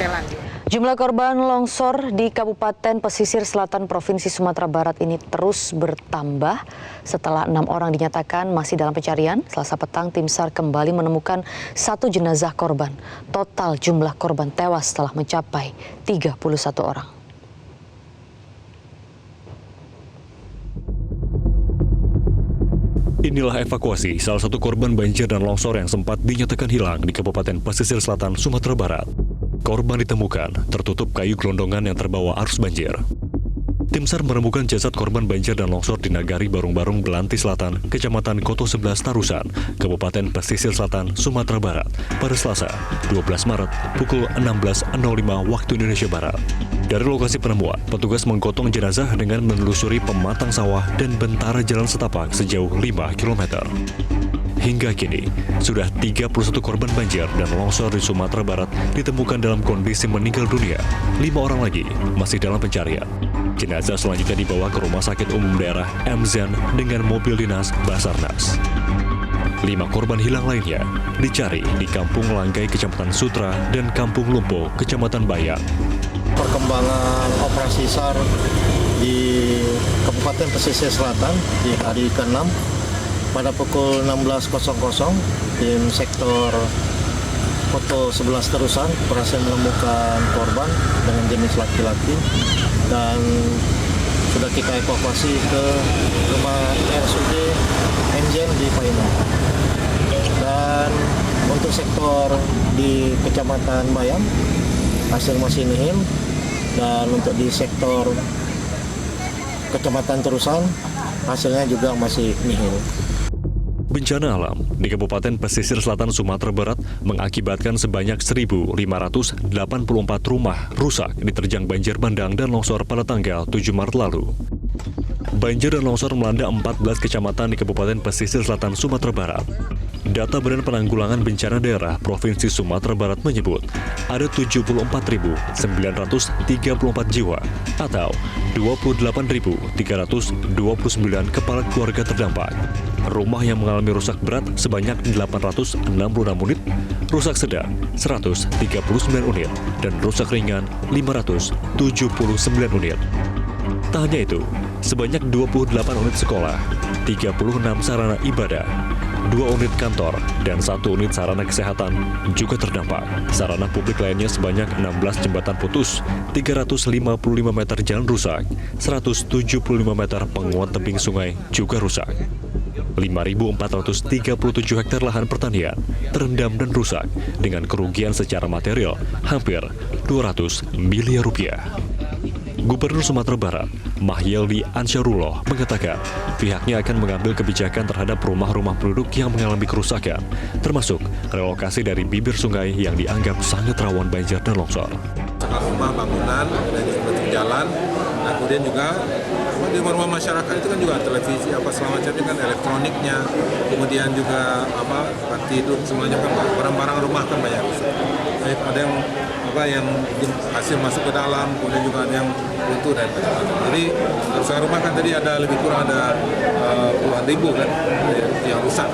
setelan. Jumlah korban longsor di Kabupaten Pesisir Selatan Provinsi Sumatera Barat ini terus bertambah setelah 6 orang dinyatakan masih dalam pencarian. Selasa petang tim SAR kembali menemukan 1 jenazah korban. Total jumlah korban tewas telah mencapai 31 orang. Inilah evakuasi salah satu korban banjir dan longsor yang sempat dinyatakan hilang di Kabupaten Pesisir Selatan, Sumatera Barat. Korban ditemukan tertutup kayu gelondongan yang terbawa arus banjir. Tim SAR menemukan jasad korban banjir dan longsor di Nagari Barung-Barung, Belanti Selatan, Kecamatan Koto 11 Tarusan, Kabupaten Pesisir Selatan, Sumatera Barat, pada Selasa, 12 Maret, pukul 16.05 waktu Indonesia Barat. Dari lokasi penemuan, petugas menggotong jenazah dengan menelusuri pematang sawah dan bentara jalan setapak sejauh 5 km. Hingga kini, sudah 31 korban banjir dan longsor di Sumatera Barat ditemukan dalam kondisi meninggal dunia. 5 orang lagi masih dalam pencarian. Jenazah selanjutnya dibawa ke Rumah Sakit Umum Daerah MZen dengan mobil dinas Basarnas. 5 korban hilang lainnya dicari di Kampung Langgai, Kecamatan Sutra, dan Kampung Lumpo, Kecamatan Bayang. Perkembangan operasi SAR di Kabupaten Pesisir Selatan di hari ke-6 pada pukul 16.00 tim sektor Koto 11 Tarusan berhasil menemukan korban dengan jenis laki-laki dan sudah kita evakuasi ke rumah RSUD MZen di Painan. Dan untuk sektor di Kecamatan Bayam hasil masih nihil, dan untuk di sektor Kecamatan Tarusan hasilnya juga masih nihil. Bencana alam di Kabupaten Pesisir Selatan Sumatera Barat mengakibatkan sebanyak 1.584 rumah rusak diterjang banjir bandang dan longsor pada tanggal 7 Maret lalu. Banjir dan longsor melanda 14 kecamatan di Kabupaten Pesisir Selatan Sumatera Barat. Data Badan Penanggulangan Bencana Daerah Provinsi Sumatera Barat menyebut ada 74.934 jiwa atau 28.329 kepala keluarga terdampak. Rumah yang mengalami rusak berat sebanyak 866 unit, rusak sedang 139 unit, dan rusak ringan 579 unit. Tak hanya itu, sebanyak 28 unit sekolah, 36 sarana ibadah, 2 unit kantor, dan 1 unit sarana kesehatan juga terdampak. Sarana publik lainnya sebanyak 16 jembatan putus, 355 meter jalan rusak, 175 meter penguat tebing sungai juga rusak. 5.437 hektar lahan pertanian terendam dan rusak dengan kerugian secara material hampir 200 miliar rupiah. Gubernur Sumatera Barat, Mahyeldi Ansyarullah, mengatakan pihaknya akan mengambil kebijakan terhadap rumah-rumah penduduk yang mengalami kerusakan, termasuk relokasi dari bibir sungai yang dianggap sangat rawan banjir dan longsor. Rumah, bangunan, dan juga jalan, nah kemudian juga di rumah masyarakat itu kan juga televisi apa segala macamnya kan, elektroniknya, kemudian juga tempat tidur semuanya kan, barang-barang rumah kan banyak. Ada yang hasil masuk ke dalam, kemudian juga ada yang runtuh dan macam-macam. Jadi kerusakan rumah kan tadi ada lebih kurang ada puluhan ribu kan yang rusak.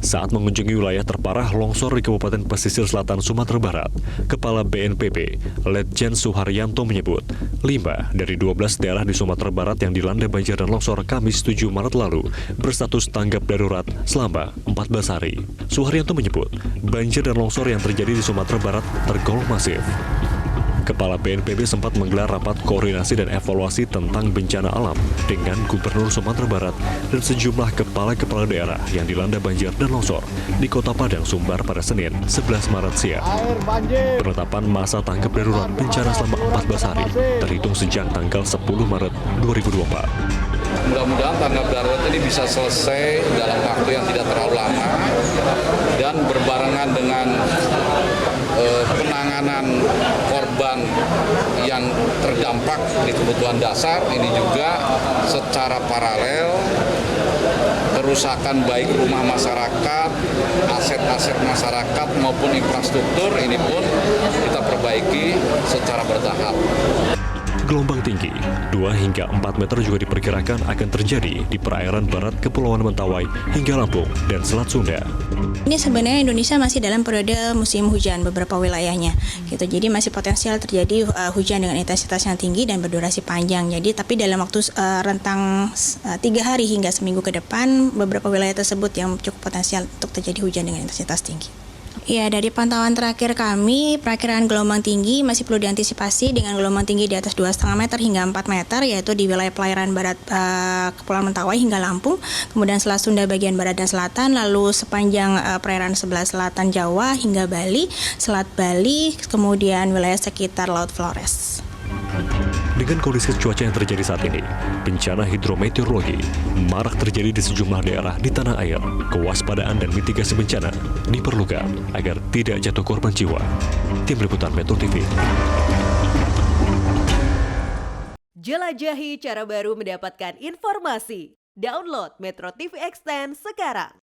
Saat mengunjungi wilayah terparah longsor di Kabupaten Pesisir Selatan Sumatera Barat, Kepala BNPB, Letjen Suharyanto menyebut, 5 dari 12 daerah di Sumatera Barat yang dilanda banjir dan longsor Kamis 7 Maret lalu berstatus tanggap darurat selama 14 hari. Suharyanto menyebut, banjir dan longsor yang terjadi di Sumatera Barat tergolong masif. Kepala BNPB sempat menggelar rapat koordinasi dan evaluasi tentang bencana alam dengan Gubernur Sumatera Barat dan sejumlah kepala-kepala daerah yang dilanda banjir dan longsor di Kota Padang, Sumbar pada Senin 11 Maret siang. Penetapan masa tanggap darurat bencana selama 14 hari terhitung sejak tanggal 10 Maret 2024. Mudah-mudahan tanggap darurat ini bisa selesai dalam waktu yang tidak terlalu lama dan berbarengan dengan penanganan korban yang terdampak di kebutuhan dasar. Ini juga secara paralel kerusakan baik rumah masyarakat, aset-aset masyarakat maupun infrastruktur ini pun kita perbaiki secara bertahap. Gelombang tinggi 2 hingga 4 meter juga diperkirakan akan terjadi di perairan barat Kepulauan Mentawai hingga Lampung dan Selat Sunda. Ini sebenarnya Indonesia masih dalam periode musim hujan beberapa wilayahnya, gitu. Jadi masih potensial terjadi hujan dengan intensitas yang tinggi dan berdurasi panjang. Jadi tapi dalam waktu rentang 3 hari hingga seminggu ke depan, beberapa wilayah tersebut yang cukup potensial untuk terjadi hujan dengan intensitas tinggi. Ya, dari pantauan terakhir kami, perakiraan gelombang tinggi masih perlu diantisipasi dengan gelombang tinggi di atas 2,5 meter hingga 4 meter, yaitu di wilayah perairan barat Kepulauan Mentawai hingga Lampung, kemudian Selat Sunda bagian barat dan selatan, lalu sepanjang perairan sebelah selatan Jawa hingga Bali, Selat Bali, kemudian wilayah sekitar Laut Flores. Dengan kondisi cuaca yang terjadi saat ini, bencana hidrometeorologi marak terjadi di sejumlah daerah di tanah air. Kewaspadaan dan mitigasi bencana diperlukan agar tidak jatuh korban jiwa. Tim Liputan Metro TV. Jelajahi cara baru mendapatkan informasi. Download Metro TV Extend sekarang.